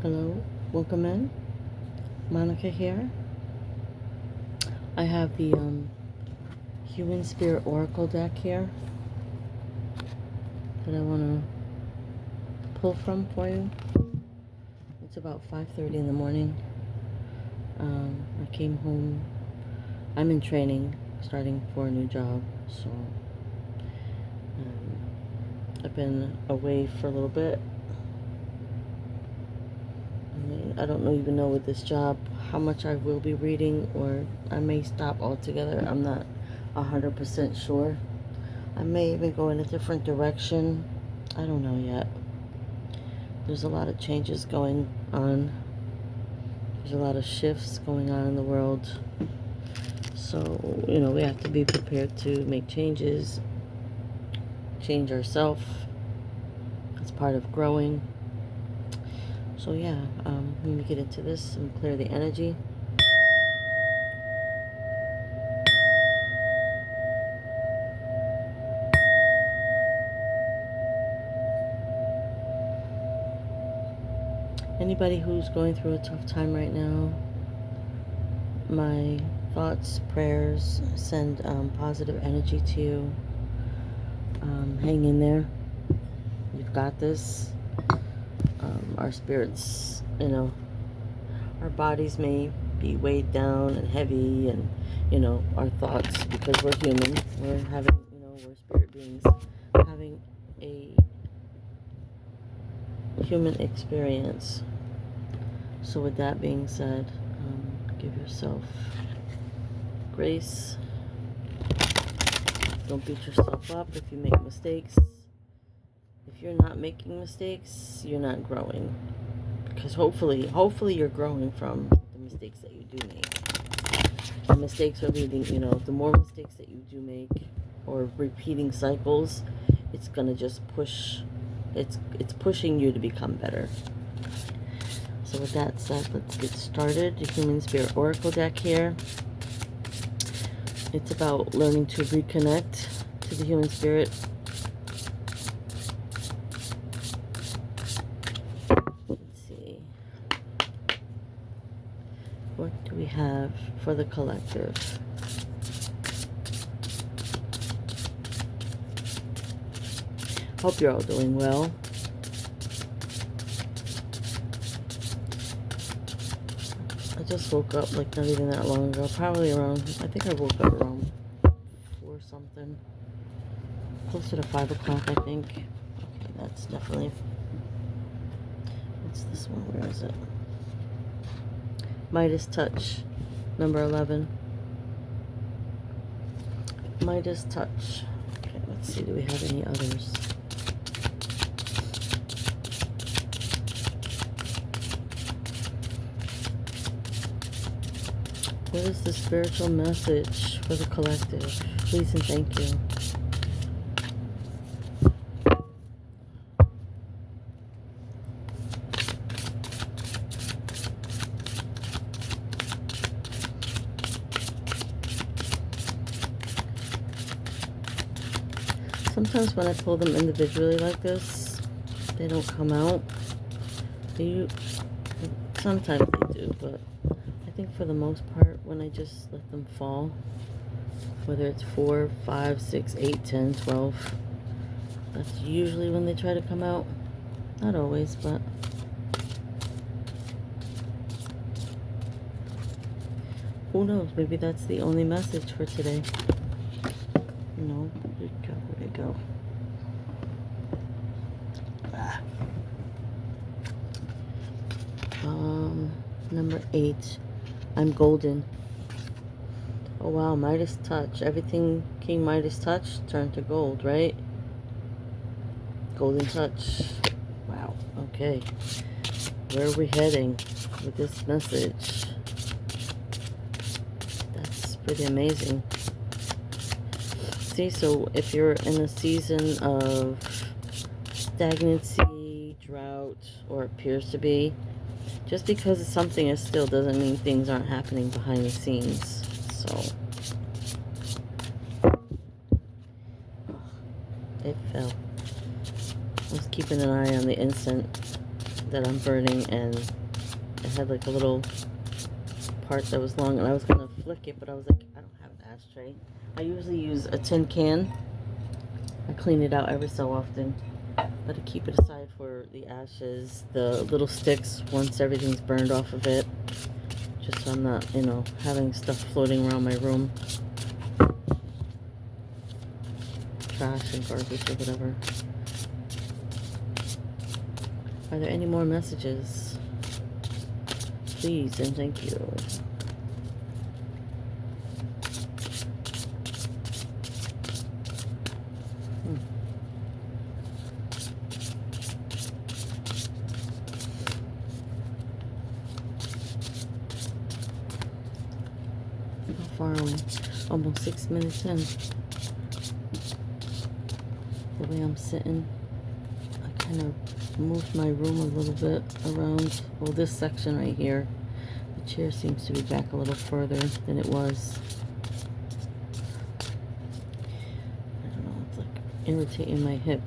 Hello, welcome in. Monica here. I have the Human Spirit Oracle deck here that I want to pull from for you. It's about 5:30 in the morning. I came home. I'm in training, starting for a new job, so I've been away for a little bit. I don't even know with this job how much I will be reading, or I may stop altogether. I'm not 100% sure. I may even go in a different direction. I don't know yet. There's a lot of changes going on. There's a lot of shifts going on in the world. So, we have to be prepared to make changes, change ourselves. It's part of growing. So yeah, let me get into this and clear the energy. Anybody who's going through a tough time right now, my thoughts, prayers send positive energy to you. Hang in there. You've got this. Our spirits, our bodies may be weighed down and heavy, and our thoughts, because we're human, we're spirit beings having a human experience. So with that being said, give yourself grace. Don't beat yourself up if you make mistakes. If you're not making mistakes, you're not growing. Because hopefully you're growing from the mistakes that you do make. The mistakes are leading, the more mistakes that you do make, or repeating cycles, it's gonna just push, it's pushing you to become better. So with that said, let's get started. The Human Spirit Oracle deck here. It's about learning to reconnect to the human spirit. Let's see. What do we have for the collective? Hope you're all doing well. I just woke up like not even that long ago. Probably around, I think I woke up around 4 something. Closer to 5 o'clock, I think. Okay, that's definitely... What's this one? Where is it? Midas Touch, number 11. Midas Touch. Okay, let's see. Do we have any others? What is the spiritual message for the collective? Please and thank you. Sometimes when I pull them individually like this, they don't come out. Sometimes they do, but I think for the most part, when I just let them fall, whether it's 4, 5, 6, 8, 10, 12, that's usually when they try to come out. Not always, but who knows? Maybe that's the only message for today. Where'd it go? Number 8. I'm golden. Oh wow, Midas Touch. Everything King Midas Touch turned to gold, right? Golden Touch. Wow, okay. Where are we heading with this message? That's pretty amazing. See, so if you're in a season of stagnancy, drought, or appears to be, just because something is still doesn't mean things aren't happening behind the scenes. So, it fell. I was keeping an eye on the instant that I'm burning, and it had like a little part that was long, and I was gonna flick it, but I was like, I don't have an ashtray. I usually use a tin can. I clean it out every so often, but I keep it aside for the ashes, the little sticks once everything's burned off of it, just so I'm not, having stuff floating around my room, trash and garbage or whatever. Are there any more messages? Please and thank you. How far away? Almost 6 minutes in. The way I'm sitting, I kind of moved my room a little bit around. Well, this section right here, the chair seems to be back a little further than it was. I don't know, it's like irritating my hip.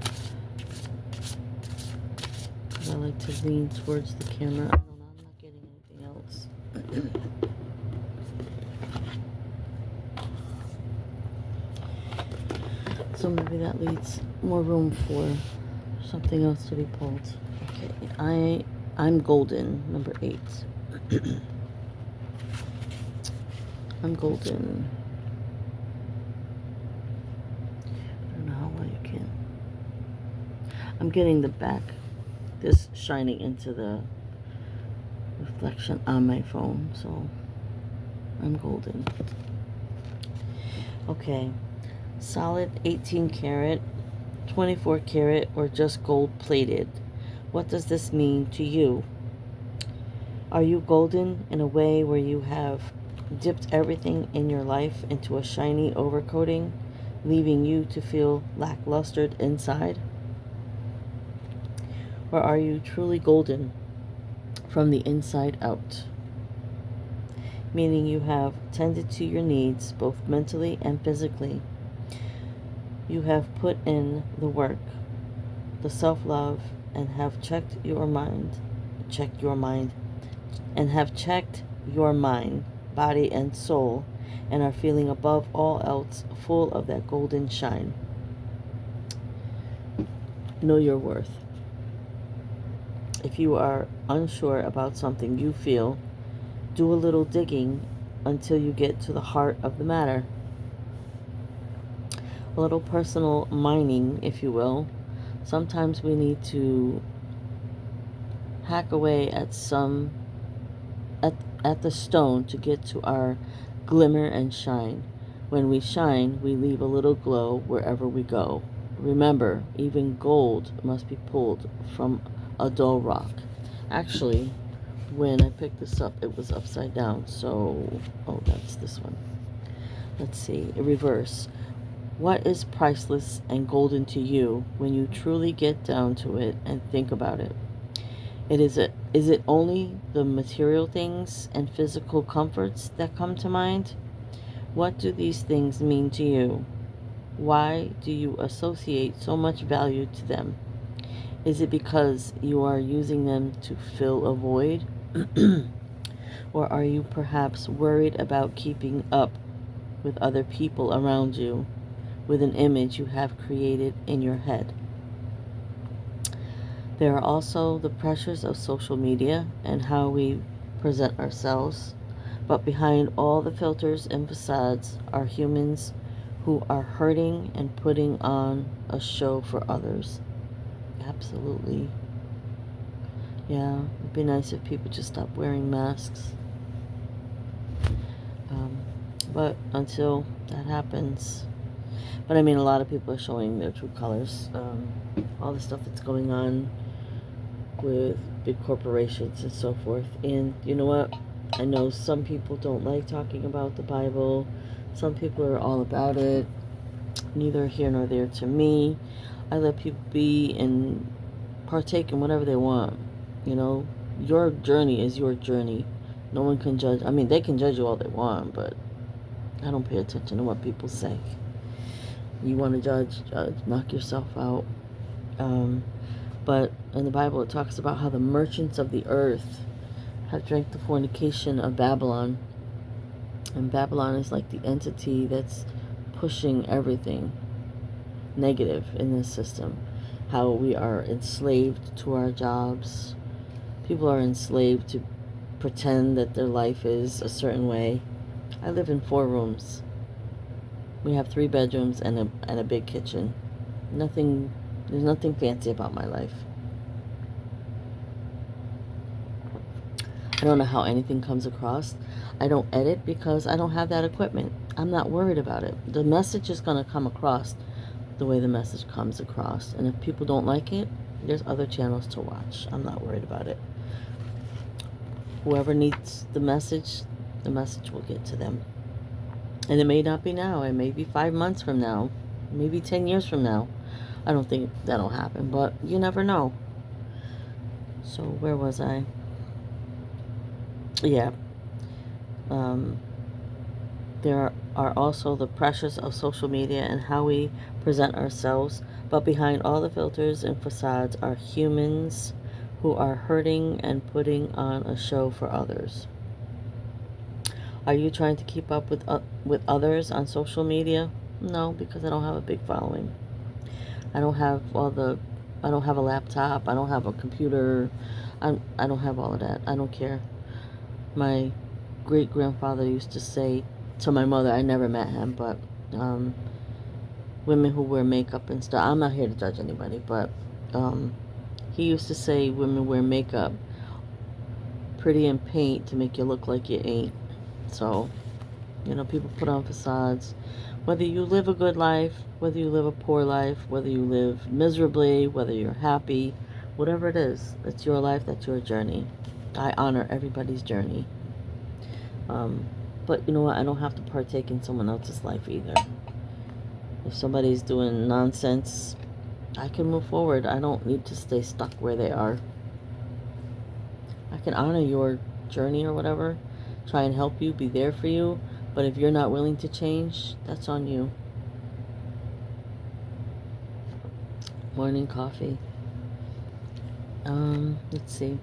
I like to lean towards the camera. I don't know, I'm not getting anything else. So maybe that leaves more room for something else to be pulled. Okay, I'm golden, number 8. I'm golden. I don't know how well you can. I'm getting the back, this shining into the reflection on my phone, so I'm golden. Okay, solid 18 karat, 24 karat, or just gold plated. What does this mean to you? Are you golden in a way where you have dipped everything in your life into a shiny overcoating, leaving you to feel lacklustered inside? Or are you truly golden from the inside out? Meaning you have tended to your needs both mentally and physically. You have put in the work, the self-love, and have checked your mind, body, and soul, and are feeling above all else full of that golden shine. Know your worth. If you are unsure about something you feel, do a little digging until you get to the heart of the matter. A little personal mining, if you will. Sometimes we need to hack away at the stone to get to our glimmer and shine. When we shine, we leave a little glow wherever we go. Remember, even gold must be pulled from a dull rock. Actually, when I picked this up, it was upside down, so, that's this one. Let's see, reverse. What is priceless and golden to you when you truly get down to it and think about it? Is it only the material things and physical comforts that come to mind? What do these things mean to you? Why do you associate so much value to them? Is it because you are using them to fill a void? Or are you perhaps worried about keeping up with other people around you, with an image you have created in your head? There are also the pressures of social media and how we present ourselves. But behind all the filters and facades are humans who are hurting and putting on a show for others. Absolutely. Yeah, it'd be nice if people just stopped wearing masks. But until that happens, but I mean, a lot of people are showing their true colors. All the stuff that's going on with big corporations and so forth. And you know what? I know some people don't like talking about the Bible. Some people are all about it. Neither here nor there to me. I let people be and partake in whatever they want. Your journey is your journey. No one can judge. I mean, they can judge you all they want, but I don't pay attention to what people say. You want to judge, knock yourself out. But in the Bible, it talks about how the merchants of the earth have drank the fornication of Babylon. And Babylon is like the entity that's pushing everything negative in this system. How we are enslaved to our jobs. People are enslaved to pretend that their life is a certain way. I live in 4 rooms. We have 3 bedrooms and a big kitchen. There's nothing fancy about my life. I don't know how anything comes across. I don't edit because I don't have that equipment. I'm not worried about it. The message is going to come across the way the message comes across. And if people don't like it, there's other channels to watch. I'm not worried about it. Whoever needs the message will get to them. And it may not be now. It may be 5 months from now. Maybe 10 years from now. I don't think that'll happen, but you never know. So where was I? Yeah. There are also the pressures of social media and how we present ourselves. But behind all the filters and facades are humans who are hurting and putting on a show for others. Are you trying to keep up with others on social media? No, because I don't have a big following. I don't have a laptop. I don't have a computer. I don't have all of that. I don't care. My great-grandfather used to say to my mother, I never met him, but women who wear makeup and stuff, I'm not here to judge anybody, but he used to say women wear makeup pretty in paint to make you look like you ain't. So, people put on facades. Whether you live a good life, whether you live a poor life, whether you live miserably, whether you're happy, whatever it is, it's your life, that's your journey. I honor everybody's journey. But you know what? I don't have to partake in someone else's life either. If somebody's doing nonsense, I can move forward. I don't need to stay stuck where they are. I can honor your journey or whatever, try and help you, be there for you, but if you're not willing to change, that's on you. Morning coffee. Let's see.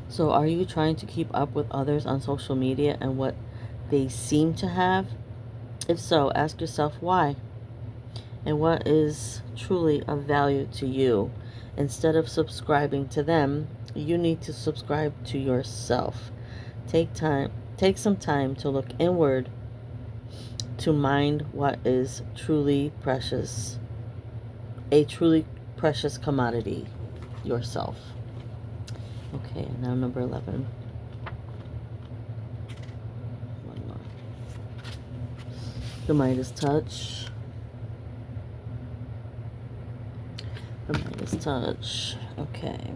So are you trying to keep up with others on social media and what they seem to have? If so, ask yourself why and what is truly of value to you. Instead of subscribing to them, you need to subscribe to yourself. Take some time to look inward to mind what is truly precious. A truly precious commodity, yourself. Okay, now number 11. One more. The Midas touch. The Midas touch. Okay.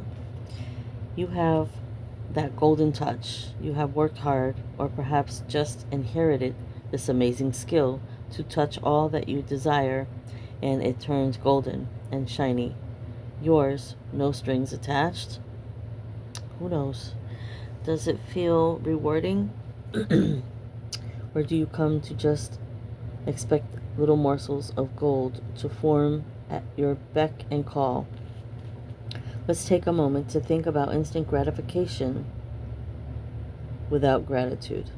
You have that golden touch. You have worked hard, or perhaps just inherited this amazing skill to touch all that you desire, and it turns golden and shiny. Yours, no strings attached. Who knows? Does it feel rewarding? Or do you come to just expect little morsels of gold to form at your beck and call? Let's take a moment to think about instant gratification without gratitude.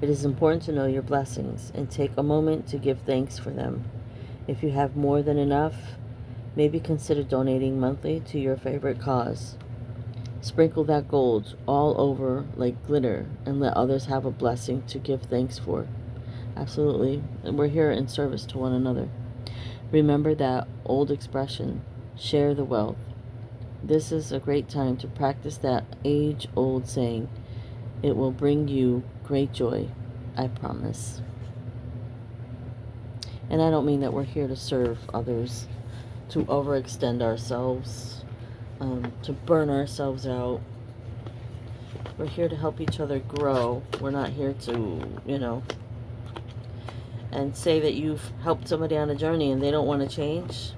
It is important to know your blessings and take a moment to give thanks for them. If you have more than enough, maybe consider donating monthly to your favorite cause. Sprinkle that gold all over like glitter and let others have a blessing to give thanks for. Absolutely. And we're here in service to one another. Remember that old expression, share the wealth. This is a great time to practice that age-old saying. It will bring you great joy, I promise. And I don't mean that we're here to serve others, to overextend ourselves, to burn ourselves out. We're here to help each other grow. We're not here to, and say that you've helped somebody on a journey and they don't want to change.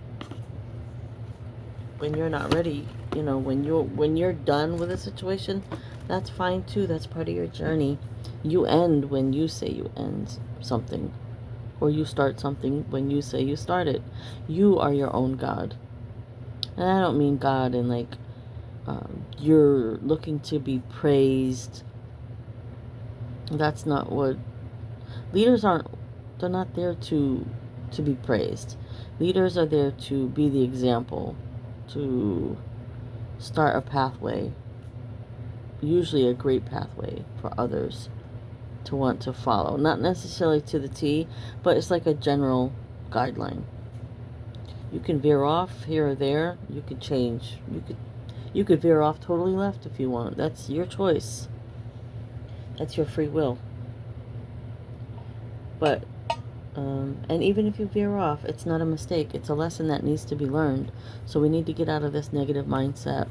When you're not ready, when you're done with a situation, that's fine too. That's part of your journey. You end when you say you end something. or you start something when you say you started. You are your own God. And I don't mean God in like you're looking to be praised. That's not what leaders aren't. They're not there to be praised. Leaders are there to be the example, to start a pathway, usually a great pathway for others to want to follow. Not necessarily to the T, but it's like a general guideline. You can veer off here or there. You could change. You could veer off totally left if you want. That's your choice. That's your free will. But and even if you veer off, it's not a mistake. It's a lesson that needs to be learned. So we need to get out of this negative mindset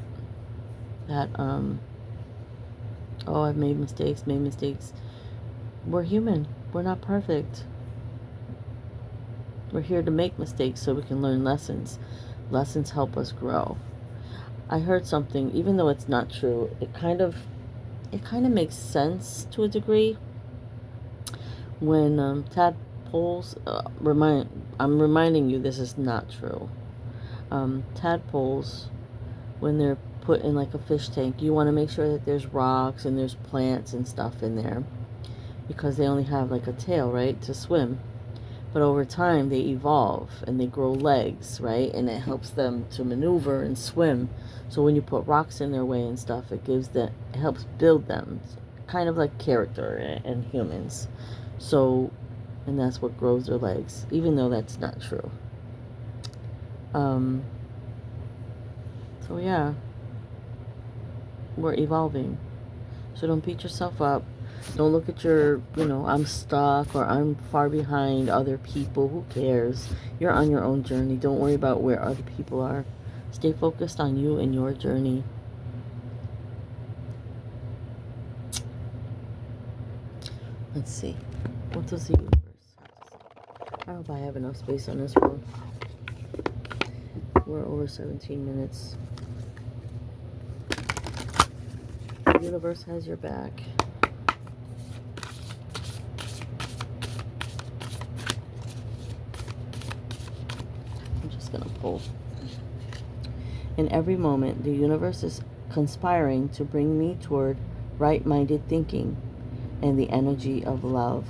that oh, I've made mistakes. We're human. We're not perfect. We're here to make mistakes so we can learn lessons. Lessons help us grow. I heard something, even though it's not true, it kind of makes sense to a degree. When tadpoles, I'm reminding you this is not true. Tadpoles, when they're put in like a fish tank, you want to make sure that there's rocks and there's plants and stuff in there, because they only have like a tail, right, to swim. But over time they evolve and they grow legs, right, and it helps them to maneuver and swim. So when you put rocks in their way and stuff, it helps build them, kind of like character in humans. So, and that's what grows their legs, even though that's not true. So yeah, we're evolving. So don't beat yourself up. Don't look at your, I'm stuck or I'm far behind other people. Who cares? You're on your own journey. Don't worry about where other people are. Stay focused on you and your journey. Let's see. What does the universe have to say? I hope I have enough space on this one. We're over 17 minutes. The universe has your back. I'm just going to pull. In every moment, the universe is conspiring to bring me toward right-minded thinking and the energy of love.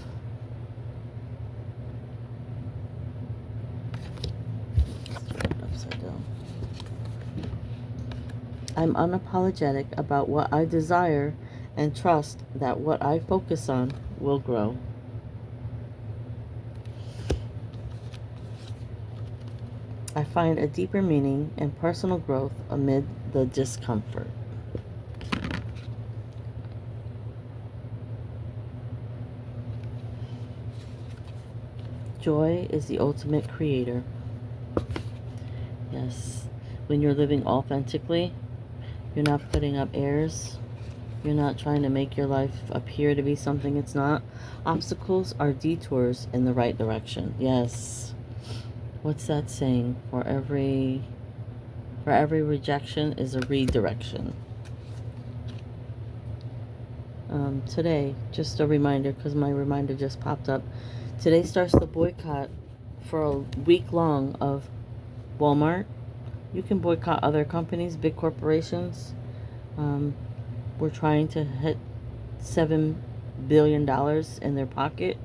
Upside down. I'm unapologetic about what I desire and trust that what I focus on will grow. I find a deeper meaning and personal growth amid the discomfort. Joy is the ultimate creator. Yes, when you're living authentically, you're not putting up airs. You're not trying to make your life appear to be something it's not. Obstacles are detours in the right direction. Yes. What's that saying? For every rejection is a redirection. Today, just a reminder, because my reminder just popped up. Today starts the boycott for a week long of Walmart. You can boycott other companies, big corporations. We're trying to hit $7 billion in their pocket.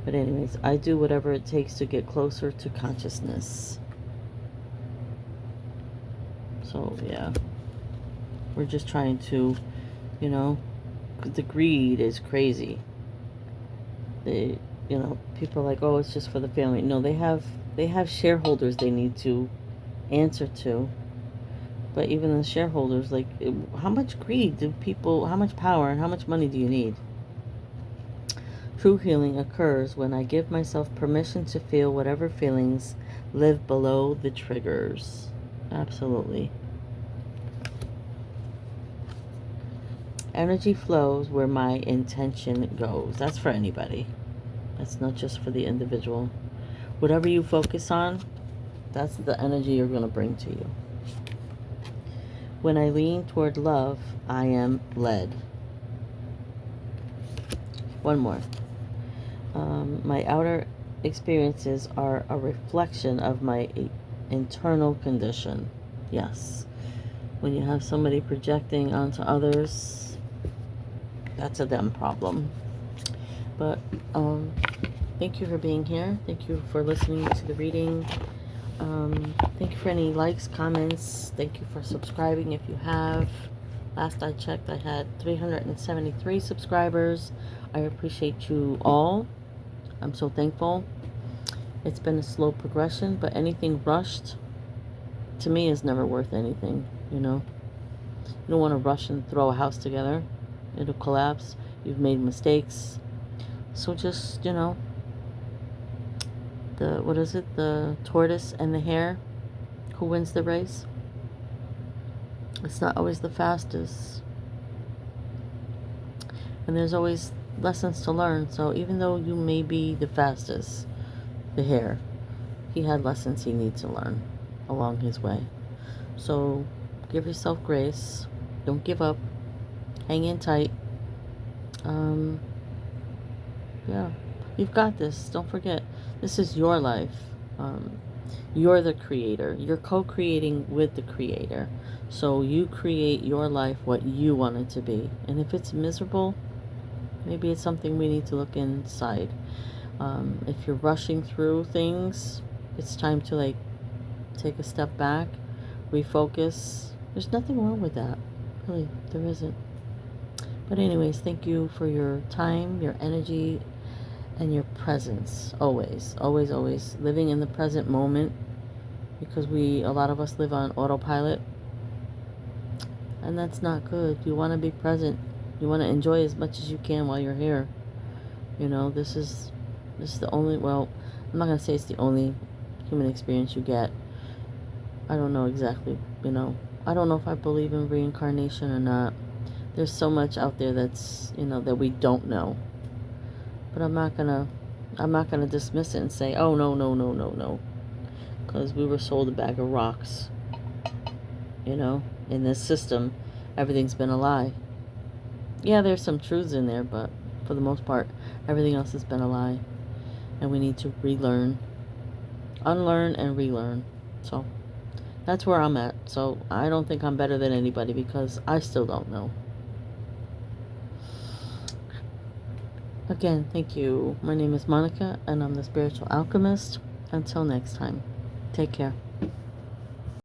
But anyways, I do whatever it takes to get closer to consciousness. So, yeah. We're just trying to, the greed is crazy. People are like, oh, it's just for the family. No, they have shareholders they need to answer to. But even the shareholders, like, how much greed do people, how much power and how much money do you need? True healing occurs when I give myself permission to feel whatever feelings live below the triggers. Absolutely. Energy flows where my intention goes. That's for anybody. That's not just for the individual. Whatever you focus on, that's the energy you're going to bring to you. When I lean toward love, I am led. One more. My outer experiences are a reflection of my internal condition. Yes. When you have somebody projecting onto others, that's a them problem. But thank you for being here. Thank you for listening to the reading. Thank you for any likes, comments. Thank you for subscribing if you have. Last I checked, I had 373 subscribers. I appreciate you all. I'm so thankful. It's been a slow progression, but anything rushed to me is never worth anything, you know. You don't want to rush and throw a house together. It'll collapse. You've made mistakes. So just, you know, the tortoise and the hare, who wins the race? It's not always the fastest. And there's always lessons to learn. So even though you may be the fastest, the hare, he had lessons he needs to learn along his way. So give yourself grace. Don't give up. Hang in tight. Yeah, you've got this. Don't forget, this is your life. You're the creator. You're co-creating with the creator. So you create your life what you want it to be. And if it's miserable, maybe it's something we need to look inside. If you're rushing through things, it's time to like take a step back, refocus. There's nothing wrong with that. Really, there isn't. But anyways, thank you for your time, your energy, and your presence. Always, always, always living in the present moment, because a lot of us live on autopilot, and that's not good. You want to be present. You want to enjoy as much as you can while you're here. You know, this is the only, well, I'm not going to say it's the only human experience you get. I don't know exactly, you know. I don't know if I believe in reincarnation or not. There's so much out there that's, you know, that we don't know. But I'm not gonna dismiss it and say, oh, no. Because we were sold a bag of rocks. You know, in this system, everything's been a lie. Yeah, there's some truths in there, but for the most part, everything else has been a lie. And we need to relearn, unlearn, and relearn. So that's where I'm at. So I don't think I'm better than anybody, because I still don't know. Again, thank you. My name is Monica, and I'm the Spiritual Alchemist. Until next time, take care.